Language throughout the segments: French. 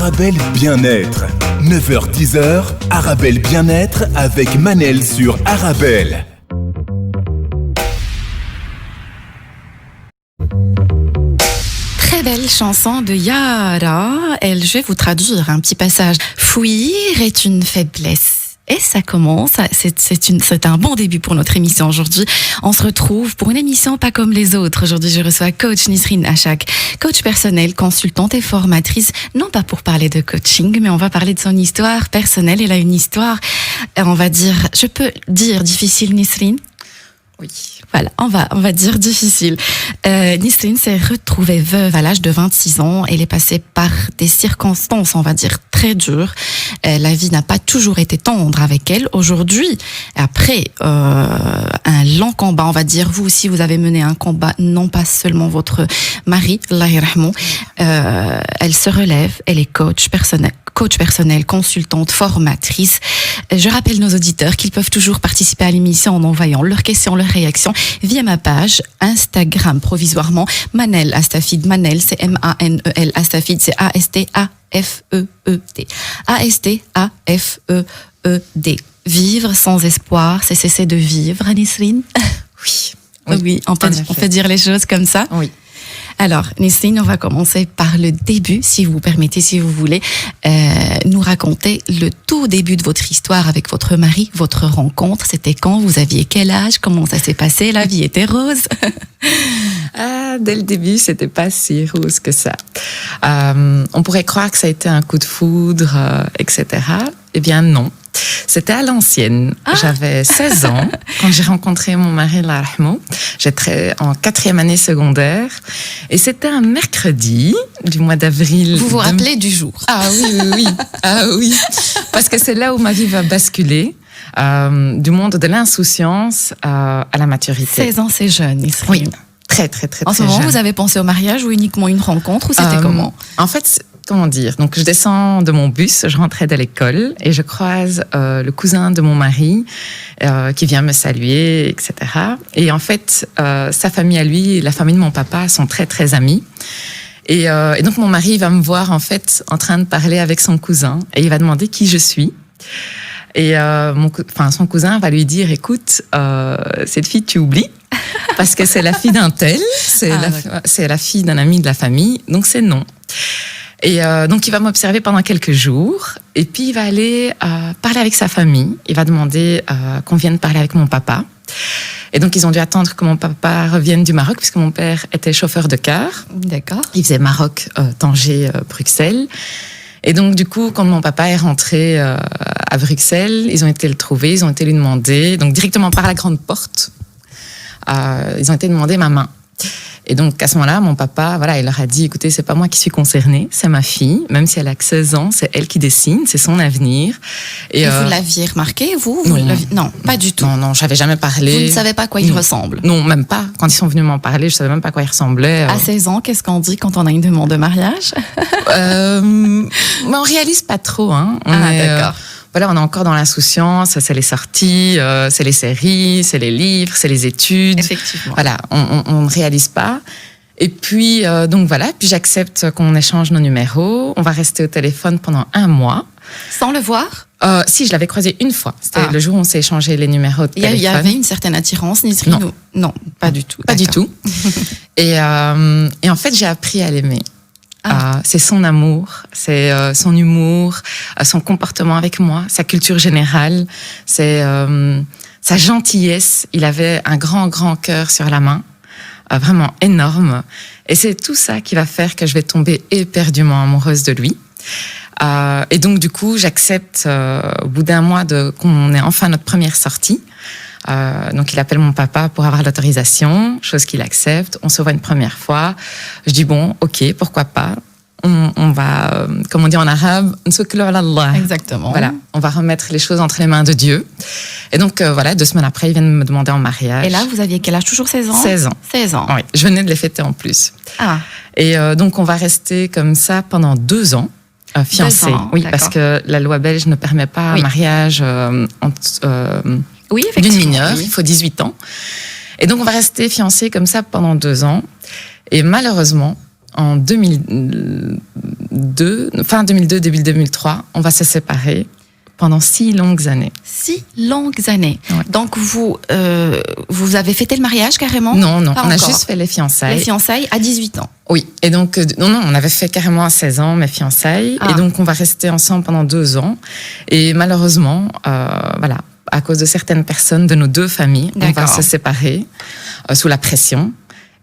Arabelle Bien-être. 9h-10h, Arabelle Bien-être avec Manel sur Arabelle. Très belle chanson de Yara. Je vais vous traduire un petit passage. Fuir est une faiblesse. Et ça commence, c'est un bon début pour notre émission aujourd'hui. On se retrouve pour une émission pas comme les autres. Aujourd'hui, je reçois coach Nisrine Achak, coach personnel, consultante et formatrice, non pas pour parler de coaching, mais on va parler de son histoire personnelle. Elle a une histoire, on va dire, je peux dire difficile, Nisrine? Oui. Voilà, on va dire difficile. Nisrine s'est retrouvée veuve à l'âge de 26 ans. Elle est passée par des circonstances, on va dire, très dures. La vie n'a pas toujours été tendre avec elle. Aujourd'hui, après un long combat, on va dire, vous aussi, vous avez mené un combat, non pas seulement votre mari, Allah yarhamou, elle se relève, elle est coach personnel, consultante, formatrice. Je rappelle nos auditeurs qu'ils peuvent toujours participer à l'émission en envoyant leurs questions, leurs réactions via ma page Instagram provisoirement. Manel Astafid, Manel c'est M-A-N-E-L, Astafid c'est A-S-T-A-F-E-E-D. A-S-T-A-F-E-E-D. Vivre sans espoir, c'est cesser de vivre, Nisrine? Oui. Oui, on peut dire les choses comme ça. Oui. Alors, Nisrine, on va commencer par le début, si vous permettez, si vous voulez, nous raconter le tout début de votre histoire avec votre mari, votre rencontre. C'était quand? Vous aviez quel âge? Comment ça s'est passé? La vie était rose? Dès le début, c'était pas si rose que ça. On pourrait croire que ça a été un coup de foudre, etc. Eh bien, non. C'était à l'ancienne. J'avais 16 ans quand j'ai rencontré mon mari, Allah yarhamou. J'étais en 4e année secondaire. Et c'était un mercredi du mois d'avril. Vous vous rappelez du jour? Ah oui. Ah oui. Parce que c'est là où ma vie va basculer. Du monde de l'insouciance à la maturité. 16 ans, c'est jeune, Nisrine. Oui. Très jeune. En ce moment, vous avez pensé au mariage ou uniquement une rencontre, ou c'était comment? En fait, comment dire? Donc, je descends de mon bus, je rentrais de l'école et je croise le cousin de mon mari qui vient me saluer, etc. Et en fait, sa famille à lui et la famille de mon papa sont très, très amis. Et donc, mon mari va me voir en fait en train de parler avec son cousin et il va demander qui je suis. Et son cousin va lui dire, écoute, cette fille, tu oublies, parce que c'est la fille d'un tel, c'est la fille d'un ami de la famille, donc c'est non. Et donc il va m'observer pendant quelques jours, et puis il va aller parler avec sa famille. Il va demander qu'on vienne parler avec mon papa. Et donc ils ont dû attendre que mon papa revienne du Maroc, puisque mon père était chauffeur de car. D'accord. Il faisait Maroc, Tanger, Bruxelles. Et donc, du coup, quand mon papa est rentré à Bruxelles, ils ont été le trouver, ils ont été lui demander, donc directement par la grande porte, ils ont été demander ma main. Et donc, à ce moment-là, mon papa, voilà, il leur a dit, écoutez, c'est pas moi qui suis concernée, c'est ma fille, même si elle a que 16 ans, c'est elle qui décide, c'est son avenir. Et vous l'aviez remarqué, vous? Non, pas du tout. Non, j'avais jamais parlé. Vous ne savez pas à quoi il ressemble? Non, même pas. Quand ils sont venus m'en parler, je savais même pas à quoi il ressemblait. À 16 ans, qu'est-ce qu'on dit quand on a une demande de mariage? Mais on réalise pas trop, hein. D'accord. Voilà, on est encore dans l'insouciance, c'est les sorties, c'est les séries, c'est les livres, c'est les études. Effectivement. Voilà, on ne réalise pas. Et puis, donc voilà, puis j'accepte qu'on échange nos numéros. On va rester au téléphone pendant 1 mois. Sans le voir? Si, je l'avais croisé une fois. C'était le jour où on s'est échangé les numéros de téléphone. Il y avait une certaine attirance, Nisrine? Non, pas du tout. Pas du tout. Et en fait, j'ai appris à l'aimer. C'est son amour, c'est son humour, son comportement avec moi, sa culture générale, c'est sa gentillesse. Il avait un grand cœur sur la main, vraiment énorme. Et c'est tout ça qui va faire que je vais tomber éperdument amoureuse de lui. Et donc, du coup, j'accepte au bout d'1 mois qu'on ait enfin notre première sortie. Donc il appelle mon papa pour avoir l'autorisation, chose qu'il accepte. On se voit une première fois. Je dis bon, ok, pourquoi pas. On va, comme on dit en arabe, exactement. Voilà, on va remettre les choses entre les mains de Dieu. Et donc voilà, 2 semaines après, ils viennent me demander en mariage. Et là, vous aviez quel âge? Toujours 16 ans? 16 ans. 16 ans. Oui, je venais de les fêter en plus. Et donc on va rester comme ça pendant 2 ans. Fiancés, oui, d'accord. Parce que la loi belge ne permet pas un mariage d'une mineure, il faut 18 ans. Et donc, on va rester fiancés comme ça pendant 2 ans. Et malheureusement, en 2012, fin 2002, début 2003, on va se séparer pendant 6 longues années. 6 longues années. Ouais. Donc, vous avez fêté le mariage carrément? Non, Pas on a encore. juste fait les fiançailles. Les fiançailles à 18 ans. Oui, et donc, non, on avait fait carrément à 16 ans mes fiançailles, et donc on va rester ensemble pendant 2 ans. Et malheureusement, voilà, à cause de certaines personnes de nos 2 familles, on va se séparer sous la pression.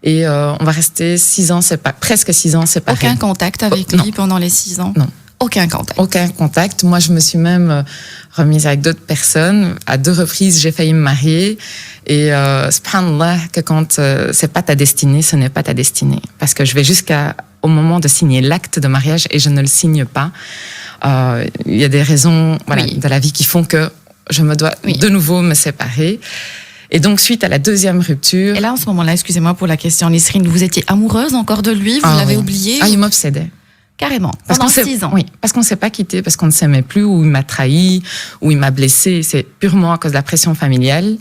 Et on va rester 6 ans presque 6 ans séparés. Aucun contact avec lui pendant les 6 ans? Non. Aucun contact. Aucun contact. Moi, je me suis même remise avec d'autres personnes. À 2 reprises, j'ai failli me marier. Et subhanallah, que quand c'est pas ta destinée, ce n'est pas ta destinée. Parce que je vais jusqu'au moment de signer l'acte de mariage et je ne le signe pas. Il y a des raisons de la vie qui font que je me dois de nouveau me séparer. Et donc, suite à la 2e rupture... Et là, en ce moment-là, excusez-moi pour la question, Nisrine, vous étiez amoureuse encore de lui? Vous l'avez oublié? Il m'obsédait. Carrément, pendant 6 ans. Oui, parce qu'on ne s'est pas quitté, parce qu'on ne s'aimait plus, ou il m'a trahi, ou il m'a blessé. C'est purement à cause de la pression familiale.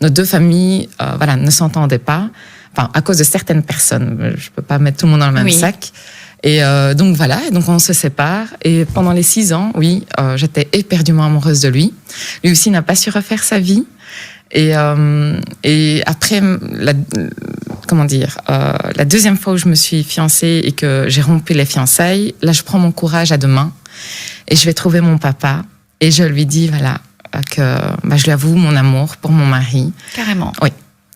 Nos 2 familles ne s'entendaient pas, enfin, à cause de certaines personnes. Je ne peux pas mettre tout le monde dans le même sac. Et donc voilà, et donc on se sépare. Et pendant les 6 ans, j'étais éperdument amoureuse de lui. Lui aussi n'a pas su refaire sa vie. Et après, la 2e fois où je me suis fiancée et que j'ai rompu les fiançailles, là, je prends mon courage à 2 mains et je vais trouver mon papa et je lui dis, que je lui avoue mon amour pour mon mari. Carrément. Oui.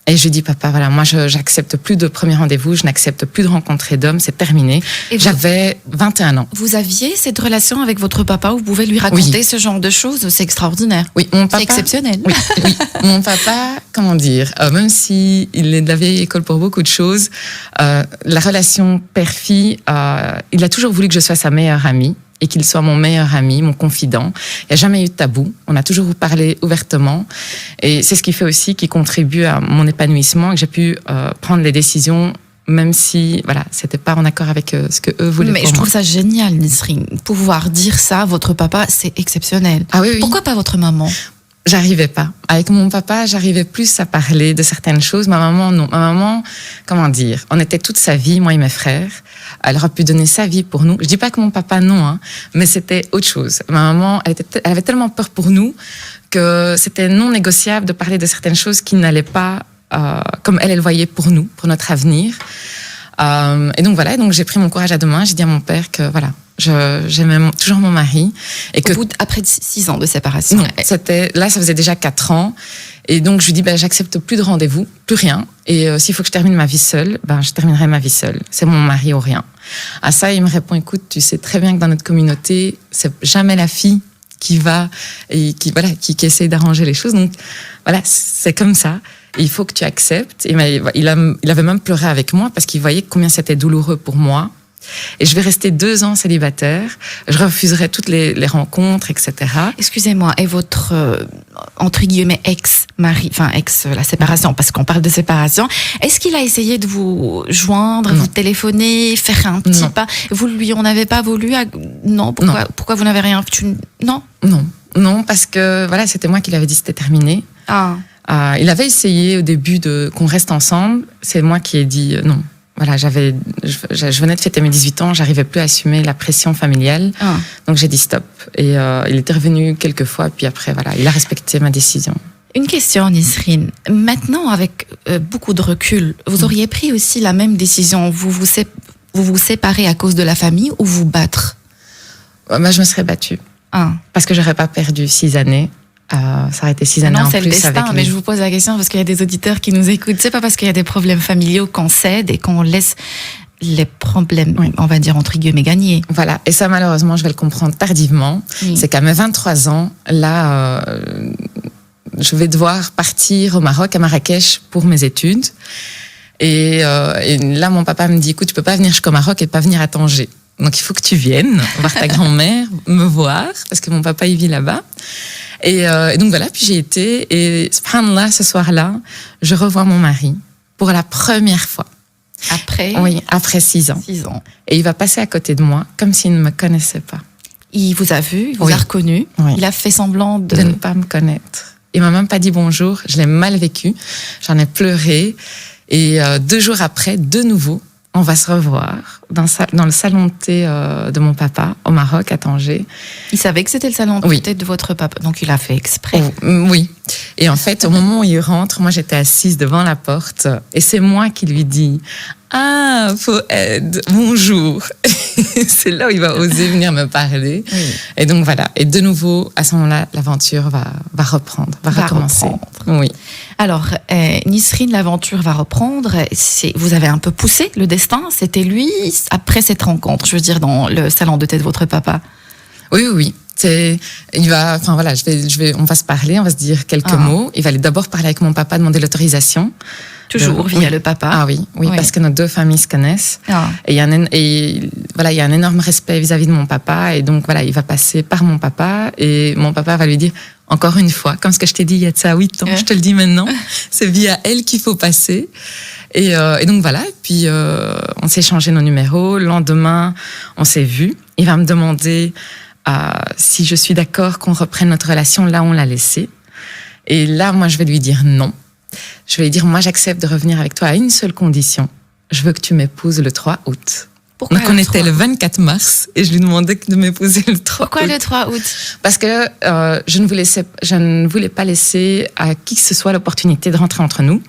Et je lui dis, papa, moi, j'accepte plus de premier rendez-vous, je n'accepte plus de rencontrer d'hommes, c'est terminé. J'avais 21 ans. Vous aviez cette relation avec votre papa où vous pouvez lui raconter ce genre de choses? C'est extraordinaire. Oui, mon papa. C'est exceptionnel. Oui. Mon papa, même si il est de la vieille école pour beaucoup de choses, la relation père-fille, il a toujours voulu que je sois sa meilleure amie. Et qu'il soit mon meilleur ami, mon confident. Il n'y a jamais eu de tabou. On a toujours parlé ouvertement. Et c'est ce qui fait aussi qui contribue à mon épanouissement, que j'ai pu prendre les décisions, même si, c'était pas en accord avec ce que eux voulaient. Mais je trouve ça génial, Nisrine. Pouvoir dire ça à votre papa, c'est exceptionnel. Ah oui. Pourquoi pas votre maman? J'arrivais pas. Avec mon papa, j'arrivais plus à parler de certaines choses. Ma maman, non. Ma maman, on était toute sa vie, moi et mes frères. Elle aurait pu donner sa vie pour nous. Je dis pas que mon papa, non, mais c'était autre chose. Ma maman, elle avait tellement peur pour nous que c'était non négociable de parler de certaines choses qui n'allaient pas comme elle voyait pour nous, pour notre avenir. Et donc donc j'ai pris mon courage à 2 mains. J'ai dit à mon père que j'aimais toujours mon mari. Et que après 6 ans de séparation. Non, ça faisait déjà 4 ans. Et donc, je lui dis, j'accepte plus de rendez-vous, plus rien. Et s'il faut que je termine ma vie seule, je terminerai ma vie seule. C'est mon mari ou rien. À ça, il me répond, écoute, tu sais très bien que dans notre communauté, c'est jamais la fille qui va et qui essaie d'arranger les choses. Donc, c'est comme ça. Et il faut que tu acceptes. Et il avait même pleuré avec moi parce qu'il voyait combien c'était douloureux pour moi. Et je vais rester 2 ans célibataire. Je refuserai toutes les rencontres, etc. Excusez-moi, et votre, entre guillemets, ex-mari, la séparation, parce qu'on parle de séparation, est-ce qu'il a essayé de vous joindre, vous téléphoner, faire un petit pas? Vous lui en avez pas voulu? Non, pourquoi vous n'avez rien? Non, parce que c'était moi qui l'avais dit, c'était terminé. Il avait essayé au début qu'on reste ensemble. C'est moi qui ai dit non. Je venais de fêter mes 18 ans, j'arrivais plus à assumer la pression familiale. Donc j'ai dit stop. Et il était revenu quelques fois, puis après, il a respecté ma décision. Une question, Nisrine. Maintenant, avec beaucoup de recul, vous auriez pris aussi la même décision? Vous vous séparez à cause de la famille ou vous battre? Je me serais battue. Parce que j'aurais pas perdu 6 années. Ça aurait été 6 années en plus. Non, c'est le destin, mais je vous pose la question parce qu'il y a des auditeurs qui nous écoutent. C'est pas parce qu'il y a des problèmes familiaux qu'on cède et qu'on laisse les problèmes, on va dire, entre guillemets, gagner. Voilà. Et ça, malheureusement, je vais le comprendre tardivement. C'est qu'à mes 23 ans, là, je vais devoir partir au Maroc, à Marrakech, pour mes études. Et là, mon papa me dit, écoute, tu peux pas venir jusqu'au Maroc et pas venir à Tanger. Donc, il faut que tu viennes voir ta grand-mère, me voir, parce que mon papa, il vit là-bas. Et donc puis j'ai été, et subhanallah, ce soir-là, je revois mon mari pour la première fois. Après 6 ans. 6 ans. Et il va passer à côté de moi, comme s'il ne me connaissait pas. Il vous a vu, il vous a reconnu, il a fait semblant de ne pas me connaître. Il m'a même pas dit bonjour, je l'ai mal vécu, j'en ai pleuré. Et 2 jours après, de nouveau, on va se revoir dans le salon de thé de mon papa au Maroc, à Tanger. Il savait que c'était le salon de Oui. thé de votre papa, donc il a fait exprès. Oui. Et en fait, au moment où il rentre, moi j'étais assise devant la porte et c'est moi qui lui dis « Ah, Fouad, bonjour !» C'est là où il va oser venir me parler. Oui. Et donc voilà. Et de nouveau, à ce moment-là, l'aventure va reprendre, va recommencer. reprendre. Oui. Alors, Nisrine, l'aventure va reprendre. Vous avez un peu poussé le destin. C'était lui, après cette rencontre, je veux dire, dans le salon de thé de votre papa. Oui. On va se parler, on va se dire quelques mots. Il va aller d'abord parler avec mon papa, demander l'autorisation. Toujours via le papa. Ah oui, parce que nos deux familles se connaissent. Ah. Et il y a un énorme respect vis-à-vis de mon papa. Et donc, voilà, il va passer par mon papa. Et mon papa va lui dire, encore une fois, comme ce que je t'ai dit il y a de ça 8 ans, je te le dis maintenant, c'est via elle qu'il faut passer. Et donc, voilà. Et puis, on s'est échangé nos numéros. Le lendemain, on s'est vus. Il va me demander si je suis d'accord qu'on reprenne notre relation là où on l'a laissée. Et là, moi, je vais lui dire non. Je vais lui dire, moi, j'accepte de revenir avec toi à une seule condition. Je veux que tu m'épouses le 3 août. Pourquoi donc, on était le 24 mars et je lui demandais de m'épouser le 3 Pourquoi août. le 3 août? Parce que je ne voulais pas laisser à qui que ce soit l'opportunité de rentrer entre nous.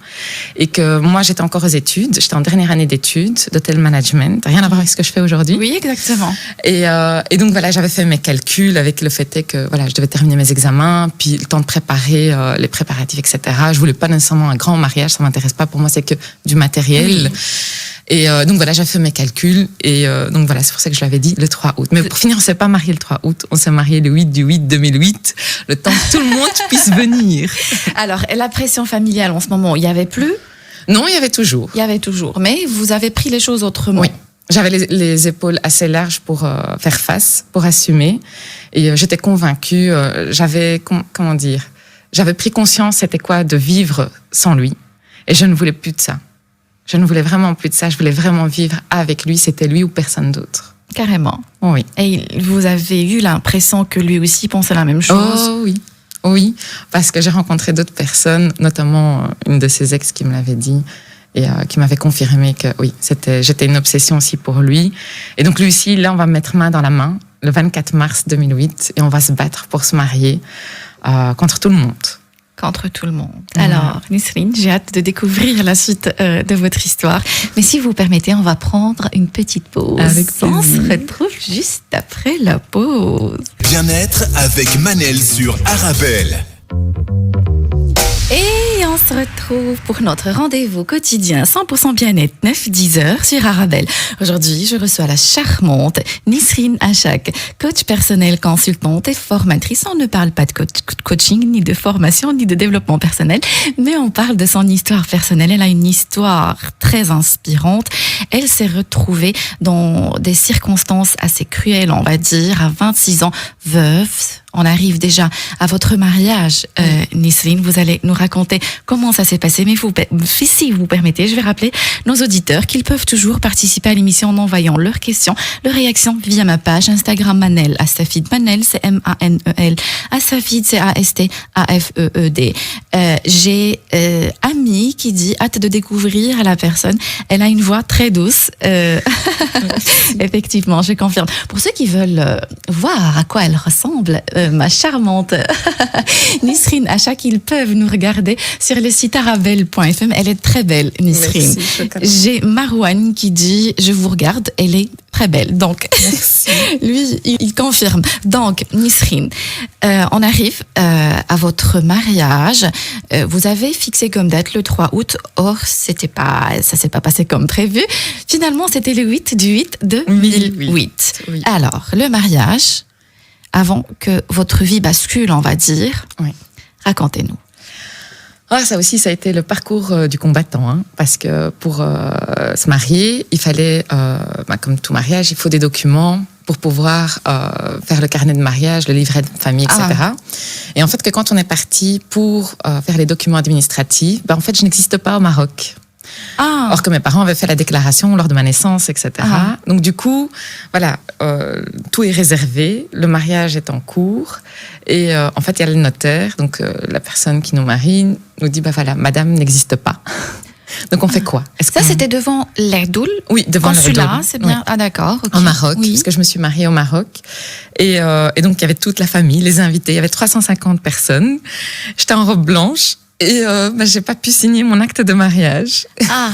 Et que moi, j'étais encore aux études. J'étais en dernière année d'études d'hôtel management. Rien à voir avec ce que je fais aujourd'hui. Oui, exactement. Et donc, voilà, j'avais fait mes calculs avec le fait que voilà, je devais terminer mes examens, puis le temps de préparer les préparatifs, etc. Je voulais pas nécessairement un grand mariage, ça m'intéresse pas. Pour moi, c'est que du matériel. Oui. Et donc voilà, j'ai fait mes calculs et donc voilà, c'est pour ça que je l'avais dit le 3 août. Mais pour finir, on s'est pas marié le 3 août, on s'est marié le 8/8/2008, le temps que tout le monde puisse venir. Alors, la pression familiale en ce moment, il y avait plus? Non, il y avait toujours. Il y avait toujours, mais vous avez pris les choses autrement. Oui. J'avais les épaules assez larges pour faire face, pour assumer. Et j'étais convaincue, j'avais pris conscience c'était quoi de vivre sans lui. Et je ne voulais plus de ça. Je ne voulais vraiment plus de ça. Je voulais vraiment vivre avec lui. C'était lui ou personne d'autre. Carrément. Oui. Et vous avez eu l'impression que lui aussi pensait la même chose? Oh oui. Oui, parce que j'ai rencontré d'autres personnes, notamment une de ses ex qui me l'avait dit et qui m'avait confirmé que oui, j'étais une obsession aussi pour lui. Et donc lui aussi, là, on va mettre main dans la main le 24 mars 2008 et on va se battre pour se marier contre tout le monde. Contre tout le monde. Alors, Nisrine, j'ai hâte de découvrir la suite de votre histoire. Mais si vous permettez, on va prendre une petite pause. Avec on se plaisir. retrouve juste après la pause. Bien-être avec Manel sur Arabelle. Et on se retrouve pour notre rendez-vous quotidien 100% bien-être 9-10 heures sur Arabelle. Aujourd'hui, je reçois la charmante Nisrine Achak, coach personnel, consultante et formatrice. On ne parle pas de coaching, ni de formation, ni de développement personnel, mais on parle de son histoire personnelle. Elle a une histoire très inspirante. Elle s'est retrouvée dans des circonstances assez cruelles, on va dire, à 26 ans, veuve. On arrive déjà à votre mariage, Nisrine. Vous allez nous raconter comment ça s'est passé. Mais si vous permettez, je vais rappeler nos auditeurs qu'ils peuvent toujours participer à l'émission en envoyant leurs questions, leurs réactions via ma page Instagram Manel Astafid. Manel, c'est M-A-N-E-L. Astafid, c'est A-S-T-A-F-E-E-D. J'ai Ami qui dit hâte de découvrir la personne. Elle a une voix très douce. Effectivement, je confirme. Pour ceux qui veulent voir à quoi elle ressemble, ma charmante Nisrine Achak, ils peuvent nous regarder sur le site arabelle.fm. Elle est très belle, Nisrine. J'ai Marouane qui dit je vous regarde, elle est très belle. Donc, lui, il confirme. Donc, Nisrine, on arrive à votre mariage. Vous avez fixé comme date le 3 août. Or, ça s'est pas passé comme prévu. Finalement, c'était le 8/8/2008. Oui. Alors, le mariage, avant que votre vie bascule, on va dire. Oui. Racontez-nous. Ça aussi, ça a été le parcours du combattant, hein, parce que pour se marier, il fallait, comme tout mariage, il faut des documents pour pouvoir faire le carnet de mariage, le livret de famille, etc. Et en fait, que quand on est parti pour faire les documents administratifs, en fait, je n'existe pas au Maroc. Or que mes parents avaient fait la déclaration lors de ma naissance, etc. Donc du coup, voilà, tout est réservé, le mariage est en cours et en fait il y a le notaire, donc la personne qui nous marie nous dit voilà, madame n'existe pas. Donc on fait quoi? Ça, c'était devant l'Erdoul? Oui, devant Consulat, l'Erdoul. c'est bien. Oui. Ah d'accord. Okay. En Maroc, oui. parce que je me suis mariée au Maroc. Et donc il y avait toute la famille, les invités. Il y avait 350 personnes. J'étais en robe blanche. Et j'ai pas pu signer mon acte de mariage. Ah,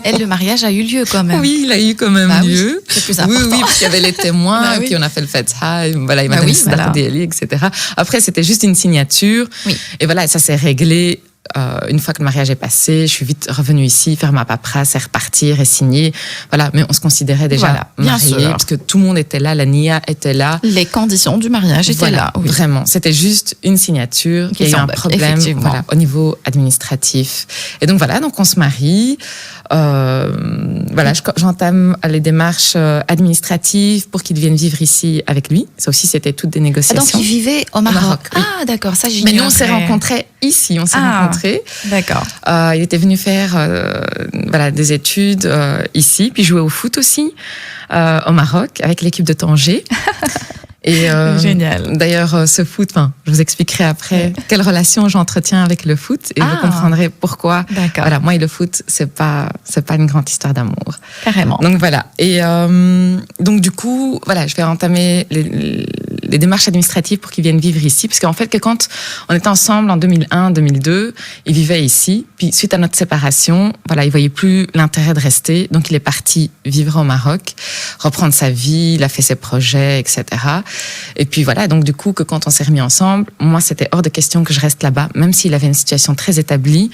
et le mariage a eu lieu quand même. Oui, il a eu quand même lieu. Oui, c'est plus important. Oui, parce qu'il y avait les témoins, Bah et puis oui. on a fait le Fetha, voilà, il m'a donné ce Dardéli, etc. Après, c'était juste une signature. Oui. Et voilà, ça s'est réglé. Une fois que le mariage est passé, je suis vite revenue ici, faire ma paperasse et repartir et signer. Voilà, mais on se considérait déjà mariés, parce que tout le monde était là, la NIA était là. Les conditions du mariage étaient là. Oui. Vraiment, c'était juste une signature. Il y a eu un problème au niveau administratif. Et donc voilà, donc on se marie. J'entame les démarches administratives pour qu'il vienne vivre ici avec lui. Ça aussi, c'était toutes des négociations. Donc, il vivait au Maroc. Oui. Ah, d'accord, ça j'ignorais. Mais nous, on s'est rencontrés ici. D'accord. Il était venu faire des études ici, puis jouer au foot aussi au Maroc avec l'équipe de Tanger. Et génial. D'ailleurs, ce foot, je vous expliquerai après quelle relation j'entretiens avec le foot et vous comprendrez pourquoi. D'accord. Voilà, moi et le foot, c'est pas une grande histoire d'amour. Carrément. Donc voilà. Et donc du coup, voilà, je vais entamer les démarches administratives pour qu'ils viennent vivre ici, parce qu'en fait, que quand on était ensemble en 2001-2002, il vivait ici. Puis suite à notre séparation, voilà, il voyait plus l'intérêt de rester, donc il est parti vivre au Maroc, reprendre sa vie, il a fait ses projets, etc. Et puis voilà, donc du coup, que quand on s'est remis ensemble, moi, c'était hors de question que je reste là-bas, même s'il avait une situation très établie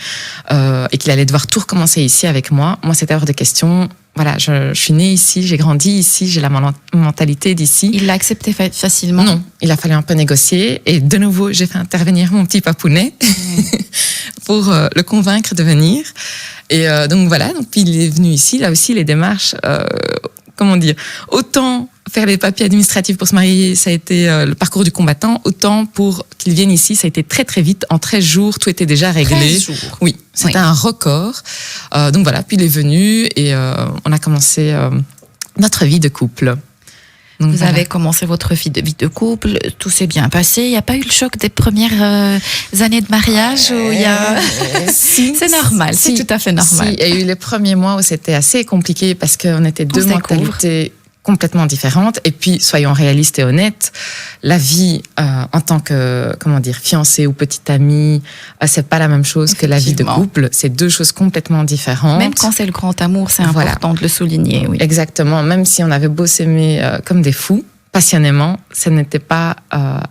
et qu'il allait devoir tout recommencer ici avec moi. Moi, c'était hors de question. Voilà, je suis née ici, j'ai grandi ici, j'ai la mentalité d'ici. Il l'a accepté facilement? Non, il a fallu un peu négocier. Et de nouveau, j'ai fait intervenir mon petit papounet pour le convaincre de venir. Et donc voilà, donc puis il est venu ici. Là aussi, les démarches, autant faire les papiers administratifs pour se marier, ça a été le parcours du combattant, autant pour qu'il vienne ici, ça a été très très vite. En 13 jours, tout était déjà réglé. 13 jours. Oui, c'était un record. Donc voilà, puis il est venu et on a commencé notre vie de couple. Donc vous avez commencé votre vie de couple, tout s'est bien passé. Il n'y a pas eu le choc des premières années de mariage où il y a... C'est normal, c'est tout à fait normal. Si, il y a eu les premiers mois où c'était assez compliqué parce qu'on était deux mentalités complètement différentes. Et puis, soyons réalistes et honnêtes, la vie en tant que, fiancée ou petite amie, c'est pas la même chose que la vie de couple. C'est deux choses complètement différentes. Même quand c'est le grand amour, c'est important de le souligner. Oui. Exactement. Même si on avait beau s'aimer comme des fous, passionnément, ce n'était pas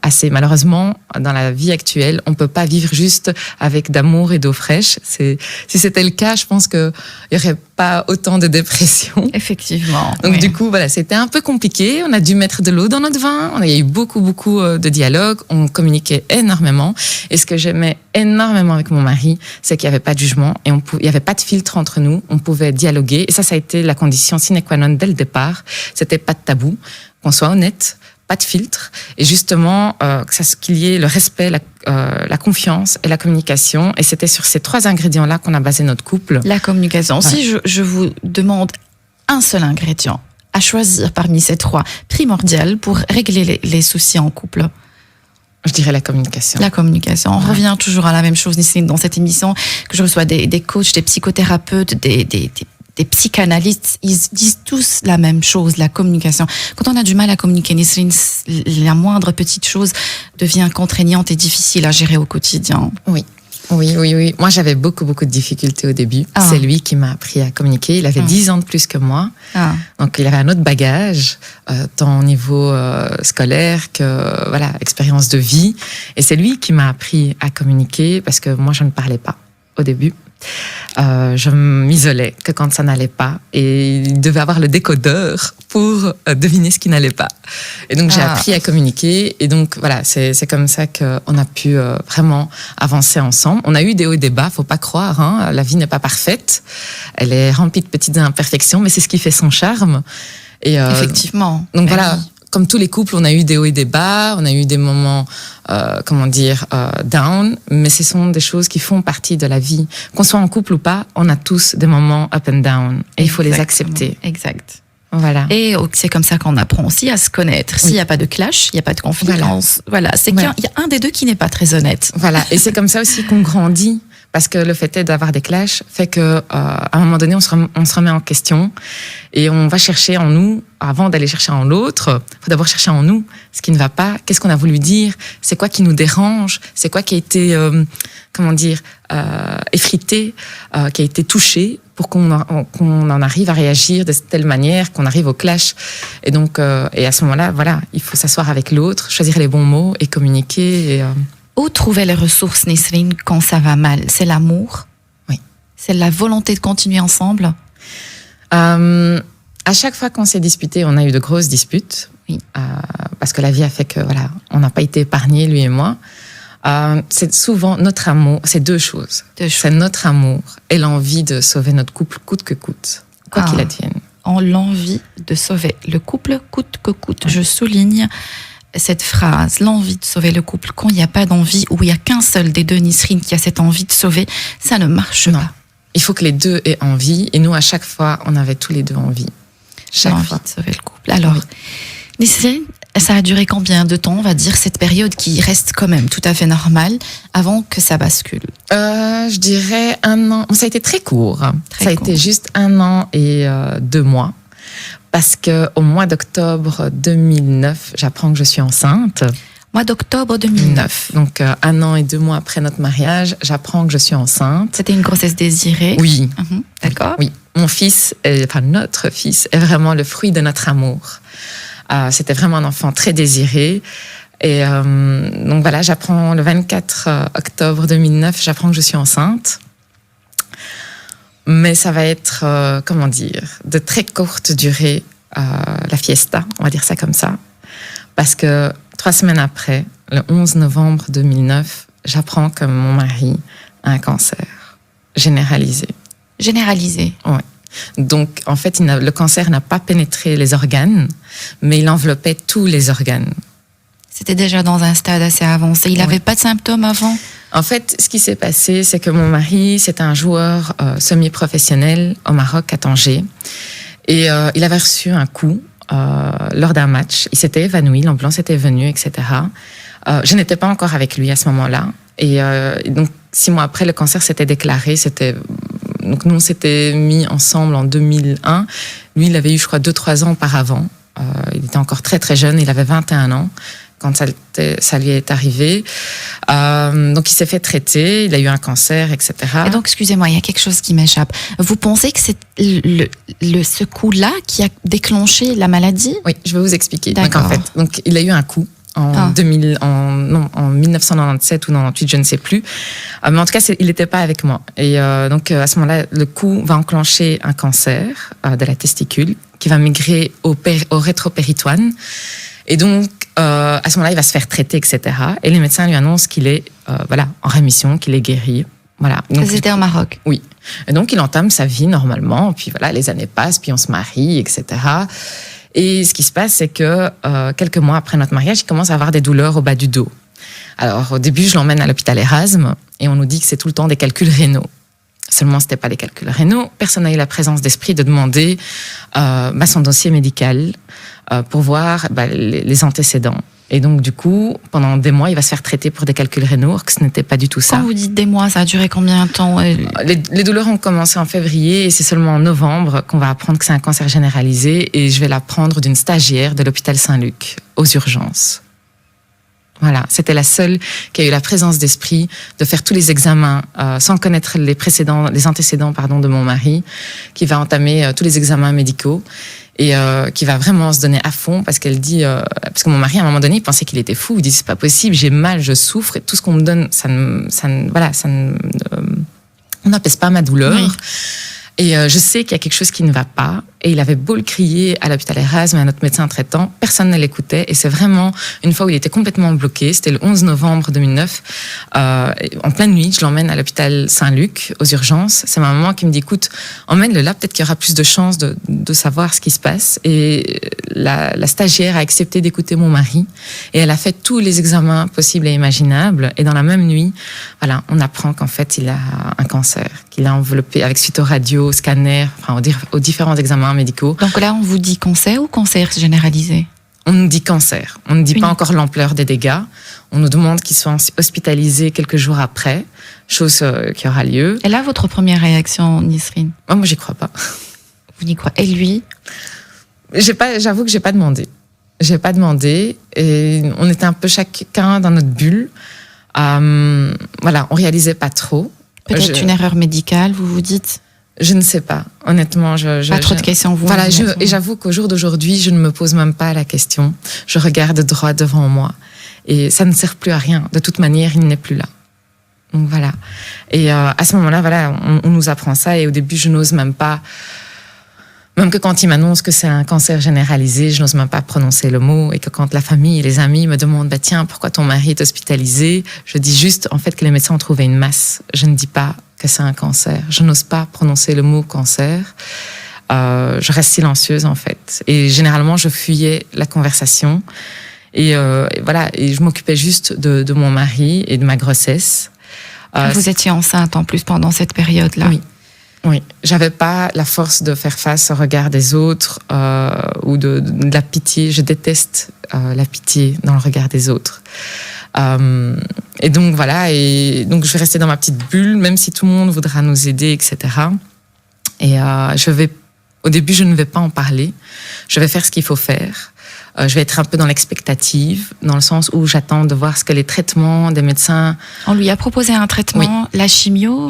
assez. Malheureusement, dans la vie actuelle, on peut pas vivre juste avec d'amour et d'eau fraîche. Si c'était le cas, je pense qu'il y aurait pas autant de dépression. Effectivement. Donc du coup, voilà, c'était un peu compliqué. On a dû mettre de l'eau dans notre vin. Il y a eu beaucoup de dialogues. On communiquait énormément. Et ce que j'aimais énormément avec mon mari, c'est qu'il y avait pas de jugement et il y avait pas de filtre entre nous. On pouvait dialoguer. Et ça a été la condition sine qua non dès le départ. C'était pas de tabou. Qu'on soit honnête, pas de filtre, et justement qu'il y ait le respect, la confiance et la communication. Et c'était sur ces 3 ingrédients-là qu'on a basé notre couple. La communication. Ouais. Si je vous demande un seul ingrédient à choisir parmi ces 3, primordial pour régler les soucis en couple. Je dirais la communication. La communication. On revient toujours à la même chose, Nisseline, dans cette émission, que je reçois des coachs, des psychothérapeutes, des psychanalystes, ils disent tous la même chose, la communication. Quand on a du mal à communiquer, Nisseline, la moindre petite chose devient contraignante et difficile à gérer au quotidien. Oui. Moi, j'avais beaucoup de difficultés au début. C'est lui qui m'a appris à communiquer. Il avait 10 ans de plus que moi. Donc, il avait un autre bagage, tant au niveau scolaire que, expérience de vie. Et c'est lui qui m'a appris à communiquer parce que moi, je ne parlais pas au début. Je m'isolais que quand ça n'allait pas et il devait avoir le décodeur pour deviner ce qui n'allait pas. Et donc j'ai appris à communiquer et donc voilà, c'est comme ça qu'on a pu vraiment avancer ensemble. On a eu des hauts et des bas, faut pas croire, hein, la vie n'est pas parfaite, elle est remplie de petites imperfections, mais c'est ce qui fait son charme. Et effectivement. Donc voilà. Comme tous les couples, on a eu des hauts et des bas, on a eu des moments, down, mais ce sont des choses qui font partie de la vie. Qu'on soit en couple ou pas, on a tous des moments up and down, et il faut les accepter. Exact. Voilà. Et c'est comme ça qu'on apprend aussi à se connaître. S'il n'y a pas de clash, il n'y a pas de confidence. Voilà. C'est qu'il y a un des deux qui n'est pas très honnête. Voilà. Et c'est comme ça aussi qu'on grandit. Parce que le fait est d'avoir des clashs fait que à un moment donné, on se remet en question et on va chercher en nous, avant d'aller chercher en l'autre, il faut d'abord chercher en nous ce qui ne va pas, qu'est-ce qu'on a voulu dire, c'est quoi qui nous dérange, c'est quoi qui a été, effrité, qui a été touché pour qu'on en arrive à réagir de telle manière, qu'on arrive au clash. Et donc, et à ce moment-là, voilà, il faut s'asseoir avec l'autre, choisir les bons mots et communiquer. Et, Où trouver les ressources, Nisrine, quand ça va mal? C'est l'amour? Oui. C'est la volonté de continuer ensemble? À chaque fois qu'on s'est disputé, on a eu de grosses disputes. Oui. Parce que la vie a fait que, voilà, on n'a pas été épargnés, lui et moi. C'est souvent notre amour, c'est deux choses. C'est notre amour et l'envie de sauver notre couple coûte que coûte, quoi qu'il advienne. En l'envie de sauver le couple coûte que coûte. Je souligne cette phrase, l'envie de sauver le couple. Quand il n'y a pas d'envie, ou il n'y a qu'un seul des deux Nisrine qui a cette envie de sauver, ça ne marche pas. Il faut que les deux aient envie. Et nous, à chaque fois, on avait tous les deux envie. Chaque fois. Envie de sauver le couple. Alors, Nisrine, ça a duré combien de temps, on va dire, cette période qui reste quand même tout à fait normale, avant que ça bascule? Je dirais 1 an. Ça a été très court. Ça a été juste 1 an et 2 mois. Parce qu'au mois d'octobre 2009, j'apprends que je suis enceinte. Mois d'octobre 2009. Donc 1 an et 2 mois après notre mariage, j'apprends que je suis enceinte. C'était une grossesse désirée? Oui. D'accord. Oui. Mon fils, notre fils, est vraiment le fruit de notre amour. C'était vraiment un enfant très désiré. Et donc voilà, j'apprends le 24 octobre 2009, j'apprends que je suis enceinte. Mais ça va être, de très courte durée, la fiesta, on va dire ça comme ça. Parce que 3 semaines après, le 11 novembre 2009, j'apprends que mon mari a un cancer généralisé. Généralisé? Oui. Donc, en fait, le cancer n'a pas pénétré les organes, mais il enveloppait tous les organes. C'était déjà dans un stade assez avancé. Il n'avait pas de symptômes avant? En fait, ce qui s'est passé, c'est que mon mari, c'était un joueur semi-professionnel au Maroc, à Tanger. Et il avait reçu un coup lors d'un match. Il s'était évanoui, l'ambulance était venue, etc. Je n'étais pas encore avec lui à ce moment-là. Et donc, 6 mois après, le cancer s'était déclaré. Donc, nous, on s'était mis ensemble en 2001. Lui, il avait eu, je crois, 2-3 ans auparavant. Il était encore très, très jeune. Il avait 21 ans quand ça lui est arrivé. Donc, il s'est fait traiter. Il a eu un cancer, etc. Et donc, excusez-moi, il y a quelque chose qui m'échappe. Vous pensez que c'est ce coup-là qui a déclenché la maladie? Oui, je vais vous expliquer. D'accord. Donc, il a eu un coup. En 1997 ou 98, je ne sais plus. Mais en tout cas, il n'était pas avec moi. Et donc, à ce moment-là, le coup va enclencher un cancer de la testicule qui va migrer au rétropéritoine. Et donc, à ce moment-là, il va se faire traiter, etc. Et les médecins lui annoncent qu'il est en rémission, qu'il est guéri. Voilà. Donc, c'était au Maroc? Oui. Et donc, il entame sa vie normalement. Puis voilà, les années passent, puis on se marie, etc. Et ce qui se passe, c'est que quelques mois après notre mariage, il commence à avoir des douleurs au bas du dos. Alors, au début, je l'emmène à l'hôpital Erasme et on nous dit que c'est tout le temps des calculs rénaux. Seulement, ce n'était pas des calculs rénaux. Personne n'a eu la présence d'esprit de demander son dossier médical pour voir les antécédents. Et donc, du coup, pendant des mois, il va se faire traiter pour des calculs rénaux, alors que ce n'était pas du tout ça. Quand vous dites des mois, ça a duré combien de temps? Les douleurs ont commencé en février et c'est seulement en novembre qu'on va apprendre que c'est un cancer généralisé et je vais l'apprendre d'une stagiaire de l'hôpital Saint-Luc aux urgences. Voilà, c'était la seule qui a eu la présence d'esprit de faire tous les examens sans connaître les antécédents de mon mari, qui va entamer tous les examens médicaux et qui va vraiment se donner à fond parce qu'elle dit parce que mon mari à un moment donné il pensait qu'il était fou, il dit c'est pas possible, j'ai mal, je souffre et tout ce qu'on me donne on n'apaise pas ma douleur. Oui. Et je sais qu'il y a quelque chose qui ne va pas. Et il avait beau le crier à l'hôpital Erasme et à notre médecin traitant, personne ne l'écoutait. Et c'est vraiment une fois où il était complètement bloqué. C'était le 11 novembre 2009. En pleine nuit, je l'emmène à l'hôpital Saint-Luc, aux urgences. C'est ma maman qui me dit, écoute, emmène-le là, peut-être qu'il y aura plus de chances de savoir ce qui se passe. Et la stagiaire a accepté d'écouter mon mari. Et elle a fait tous les examens possibles et imaginables. Et dans la même nuit, voilà, on apprend qu'en fait, il a un cancer, qu'il a enveloppé avec suite aux radios, scanners, aux différents examens médicaux. Donc là, on vous dit cancer ou cancer généralisé? On nous dit cancer. On ne dit pas encore l'ampleur des dégâts. On nous demande qu'ils soient hospitalisés quelques jours après, chose qui aura lieu. Et là, votre première réaction, Nisrine? Moi, j'y crois pas. Vous n'y croyez? Et lui? J'avoue que j'ai pas demandé. J'ai pas demandé et on était un peu chacun dans notre bulle. Voilà, on réalisait pas trop. Peut-être une erreur médicale, vous vous dites? Je ne sais pas, honnêtement. Pas trop de questions, vous. Voilà, et j'avoue qu'au jour d'aujourd'hui, je ne me pose même pas la question. Je regarde droit devant moi et ça ne sert plus à rien. De toute manière, il n'est plus là. Donc voilà. Et à ce moment-là, voilà, on nous apprend ça et au début, je n'ose même pas. Même que quand ils m'annoncent que c'est un cancer généralisé, je n'ose même pas prononcer le mot. Et que quand la famille et les amis me demandent, bah tiens, pourquoi ton mari est hospitalisé? Je dis juste, en fait, que les médecins ont trouvé une masse. Je ne dis pas que c'est un cancer. Je n'ose pas prononcer le mot cancer. Je reste silencieuse, en fait. Et généralement, je fuyais la conversation. Et voilà. Et je m'occupais juste de mon mari et de ma grossesse. Vous étiez enceinte, en plus, pendant cette période-là? Oui. Oui, j'avais pas la force de faire face au regard des autres ou de la pitié. Je déteste la pitié dans le regard des autres. Et donc voilà, et donc je vais rester dans ma petite bulle, même si tout le monde voudra nous aider, etc. Et au début, je ne vais pas en parler. Je vais faire ce qu'il faut faire. Je vais être un peu dans l'expectative, dans le sens où j'attends de voir ce que les traitements des médecins... On lui a proposé un traitement, oui. La chimio,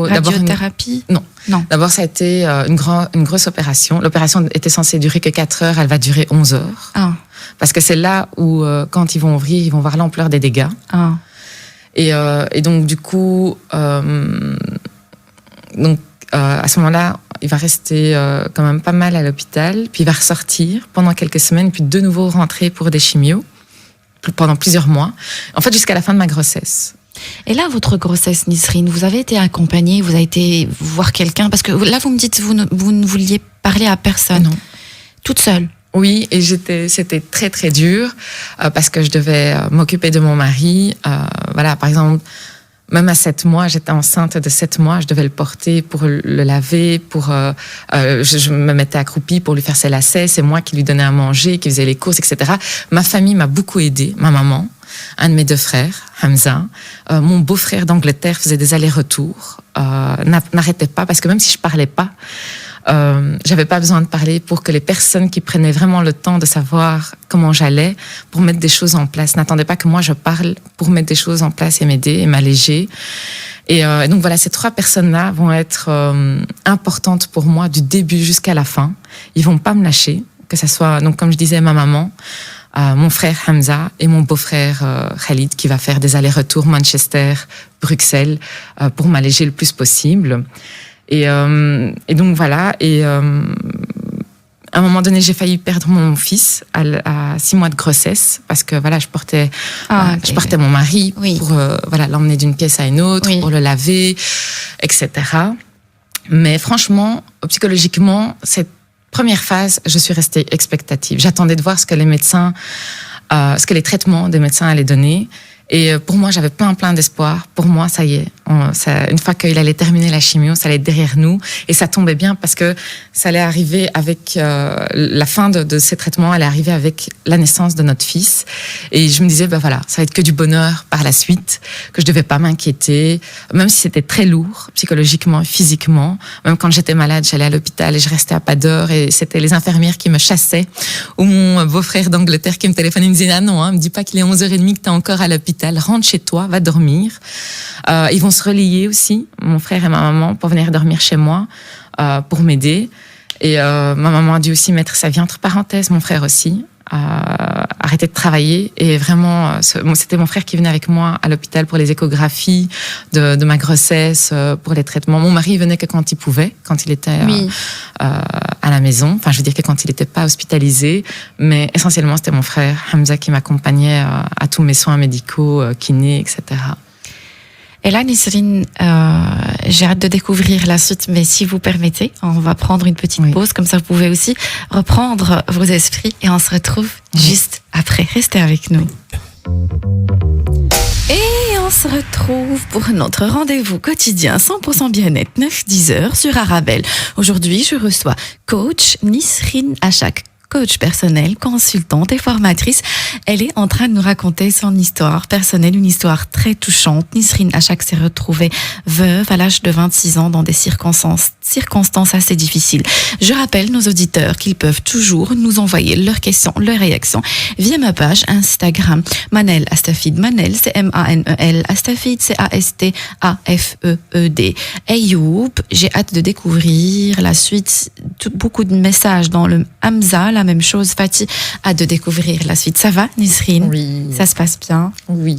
radiothérapie. Non. D'abord, ça a été une grosse opération. L'opération était censée durer que 4 heures, elle va durer 11 heures. Ah. Parce que c'est là où, quand ils vont ouvrir, ils vont voir l'ampleur des dégâts. Ah. Et donc, du coup, à ce moment-là, il va rester quand même pas mal à l'hôpital, puis il va ressortir pendant quelques semaines, puis de nouveau rentrer pour des chimios pendant plusieurs mois, en fait jusqu'à la fin de ma grossesse. Et là, votre grossesse, Nisrine, vous avez été accompagnée, vous avez été voir quelqu'un, parce que là, vous me dites, vous ne vouliez parler à personne. Non. Toute seule? Oui, et c'était très très dur, parce que je devais m'occuper de mon mari. Voilà, par exemple... Même à 7 mois, j'étais enceinte de 7 mois, je devais le porter pour le laver, je me mettais accroupie pour lui faire ses lacets, c'est moi qui lui donnais à manger, qui faisais les courses, etc. Ma famille m'a beaucoup aidée, ma maman, un de mes 2 frères, Hamza, mon beau-frère d'Angleterre faisait des allers-retours, n'arrêtait pas, parce que même si je parlais pas, j'avais pas besoin de parler pour que les personnes qui prenaient vraiment le temps de savoir comment j'allais pour mettre des choses en place n'attendaient pas que moi je parle pour mettre des choses en place et m'aider et m'alléger. Et donc voilà, ces 3 personnes-là vont être importantes pour moi du début jusqu'à la fin. Ils vont pas me lâcher, que ça soit, donc comme je disais, ma maman, mon frère Hamza et mon beau-frère Khalid qui va faire des allers-retours Manchester-Bruxelles pour m'alléger le plus possible. Et donc voilà, à un moment donné, j'ai failli perdre mon fils à 6 mois de grossesse parce que voilà, je portais mon mari pour l'emmener d'une pièce à une autre, pour le laver, etc. Mais franchement, psychologiquement, cette première phase, je suis restée expectative. J'attendais de voir ce que les médecins, ce que les traitements des médecins allaient donner. Et pour moi, j'avais plein d'espoir. Pour moi, ça y est. Une fois qu'il allait terminer la chimio, ça allait être derrière nous. Et ça tombait bien parce que ça allait arriver avec la fin de ces traitements, allait arriver avec la naissance de notre fils. Et je me disais, ça va être que du bonheur par la suite, que je devais pas m'inquiéter, même si c'était très lourd, psychologiquement, physiquement. Même quand j'étais malade, j'allais à l'hôpital et je restais à pas d'heure et c'était les infirmières qui me chassaient. Ou mon beau-frère d'Angleterre qui me téléphonait, il me disait, ah non, me dis pas qu'il est 11h30, que t'es encore à l'hôpital. Rentre chez toi, va dormir. Ils vont se relier aussi, mon frère et ma maman, pour venir dormir chez moi, pour m'aider. Et ma maman a dû aussi mettre sa vie entre parenthèses, mon frère aussi, arrêter de travailler. Et vraiment, c'était mon frère qui venait avec moi à l'hôpital pour les échographies de ma grossesse, pour les traitements. Mon mari venait que quand il pouvait, quand il était à la maison. Enfin, je veux dire que quand il n'était pas hospitalisé. Mais essentiellement, c'était mon frère Hamza qui m'accompagnait à tous mes soins médicaux, kinés, etc. Et là, Nisrine, j'ai hâte de découvrir la suite, mais si vous permettez, on va prendre une petite pause, comme ça vous pouvez aussi reprendre vos esprits et on se retrouve juste après. Restez avec nous. Et on se retrouve pour notre rendez-vous quotidien 100% bien-être 9-10 heures sur Arabelle. Aujourd'hui, je reçois coach Nisrine Achak. coach personnelle, consultante et formatrice. Elle est en train de nous raconter son histoire personnelle, une histoire très touchante. Nisrine Achak s'est retrouvée veuve à l'âge de 26 ans dans des circonstances assez difficiles. Je rappelle nos auditeurs qu'ils peuvent toujours nous envoyer leurs questions, leurs réactions via ma page Instagram Manel Astafid. Manel, c'est M-A-N-E-L. Astafid, c'est A-S-T-A-F-E-E-D. Ayoub, j'ai hâte de découvrir la suite. Beaucoup de messages dans le Hamza, la même chose. Fatih, hâte de découvrir la suite. Ça va, Nisrine? Oui. Ça se passe bien? Oui.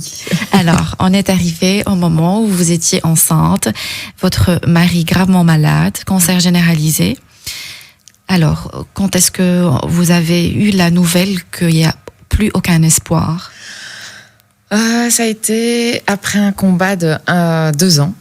Alors, on est arrivé au moment où vous étiez enceinte, votre mari gravement malade, cancer généralisé. Alors, quand est-ce que vous avez eu la nouvelle qu'il n'y a plus aucun espoir? Ça a été après un combat de 2 ans.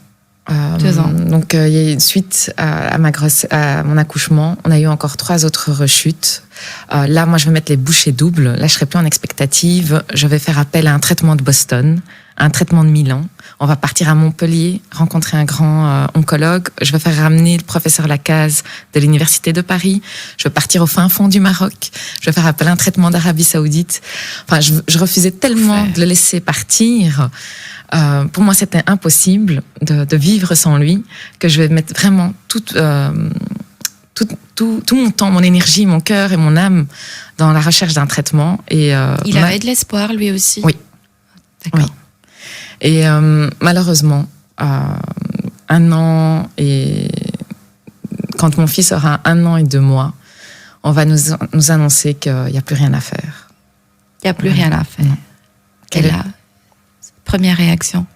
2 ans. Donc, il y a eu suite à mon accouchement, on a eu encore 3 autres rechutes. Là, moi, je vais mettre les bouchées doubles. Là, je serai plus en expectative. Je vais faire appel à un traitement de Boston, un traitement de Milan. On va partir à Montpellier, rencontrer un grand oncologue. Je vais faire ramener le professeur Lacaze de l'Université de Paris. Je vais partir au fin fond du Maroc. Je vais faire appel à un traitement d'Arabie Saoudite. Enfin, je refusais tellement de le laisser partir. Pour moi, c'était impossible de vivre sans lui, que je vais mettre vraiment tout mon temps, mon énergie, mon cœur et mon âme dans la recherche d'un traitement. Et il avait de l'espoir, lui aussi? Oui. D'accord. Oui. Et malheureusement, 1 an et quand mon fils aura 1 an et 2 mois, on va nous annoncer qu'il n'y a plus rien à faire. Il n'y a plus rien à faire. Quelle est la première réaction?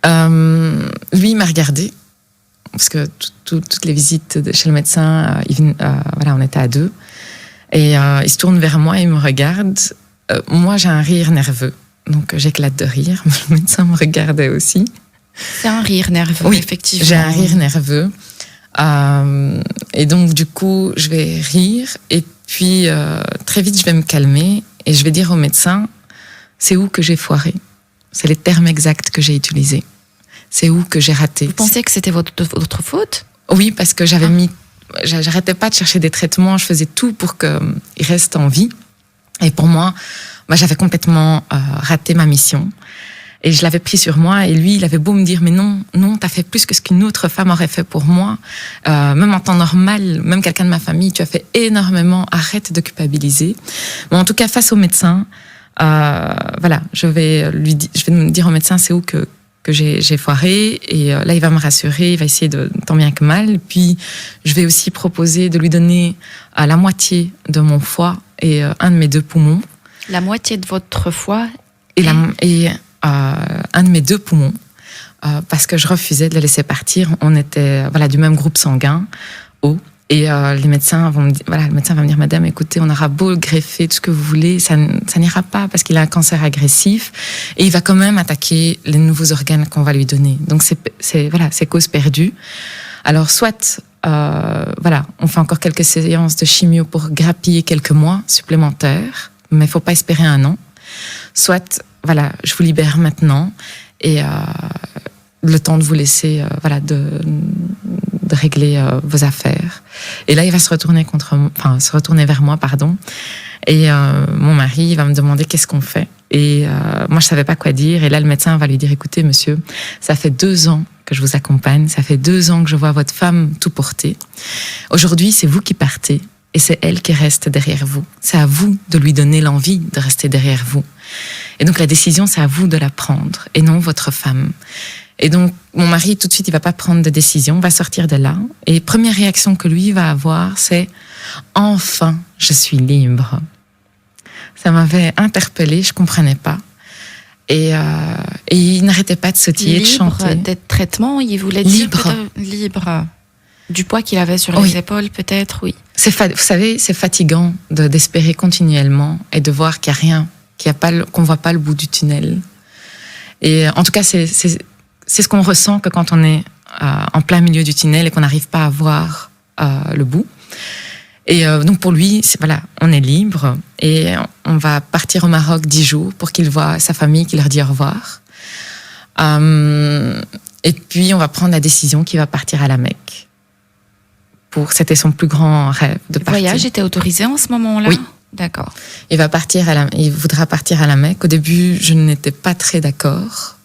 Lui, il m'a regardé parce que toutes les visites chez le médecin, voilà, on était à 2. Et il se tourne vers moi et il me regarde. Moi, j'ai un rire nerveux. Donc, j'éclate de rire. Le médecin me regardait aussi. C'est un rire nerveux, oui, effectivement. J'ai un rire nerveux. Et donc, du coup, je vais rire. Et puis, très vite, je vais me calmer. Et je vais dire au médecin, c'est où que j'ai foiré? C'est les termes exacts que j'ai utilisés. C'est où que j'ai raté. Vous pensiez que c'était votre faute? Oui, parce que j'arrêtais pas de chercher des traitements. Je faisais tout pour qu'il reste en vie. Et pour moi, j'avais complètement raté ma mission. Et je l'avais pris sur moi. Et lui, il avait beau me dire, mais non, t'as fait plus que ce qu'une autre femme aurait fait pour moi. Même en temps normal, même quelqu'un de ma famille, tu as fait énormément. Arrête de culpabiliser. Mais en tout cas, face au médecin, voilà, je vais me dire au médecin, c'est où que j'ai foiré. Et là, il va me rassurer. Il va essayer de tant bien que mal. Puis, je vais aussi proposer de lui donner la moitié de mon foie et un de mes 2 poumons. La moitié de votre foie et un de mes 2 poumons, parce que je refusais de le laisser partir. On était du même groupe sanguin, O. Et le médecin va me dire, madame, écoutez, on aura beau le greffer, tout ce que vous voulez, ça n'ira pas parce qu'il a un cancer agressif et il va quand même attaquer les nouveaux organes qu'on va lui donner. Donc c'est cause perdue. Alors soit on fait encore quelques séances de chimio pour grappiller quelques mois supplémentaires, mais il faut pas espérer 1 an. Soit je vous libère maintenant et le temps de vous laisser de régler vos affaires. Et là, il va se retourner vers moi, pardon. Et mon mari, il va me demander qu'est-ce qu'on fait. Et moi, je savais pas quoi dire. Et là, le médecin va lui dire, écoutez, monsieur, ça fait 2 ans que je vous accompagne. Ça fait 2 ans que je vois votre femme tout porter. Aujourd'hui, c'est vous qui partez. Et c'est elle qui reste derrière vous. C'est à vous de lui donner l'envie de rester derrière vous. Et donc, la décision, c'est à vous de la prendre. Et non votre femme. Et donc, mon mari, tout de suite, il va pas prendre de décision, va sortir de là. Et première réaction que lui va avoir, c'est « Enfin, je suis libre ». Ça m'avait interpellée, je comprenais pas. Et il n'arrêtait pas de sautiller, de chanter. Libre des traitements, il voulait dire libre du poids qu'il avait sur les épaules, peut-être, oui. Vous savez, c'est fatigant d'espérer continuellement et de voir qu'il n'y a rien, qu'on voit pas le bout du tunnel. Et en tout cas, c'est ce qu'on ressent que quand on est en plein milieu du tunnel et qu'on n'arrive pas à voir le bout. Et donc pour lui, on est libre et on va partir au Maroc 10 jours pour qu'il voit sa famille, qu'il leur dit au revoir. Et puis on va prendre la décision qu'il va partir à la Mecque C'était son plus grand rêve de Le partir. voyage était autorisé en ce moment-là? Oui. D'accord. Il voudra partir à la Mecque. Au début, je n'étais pas très d'accord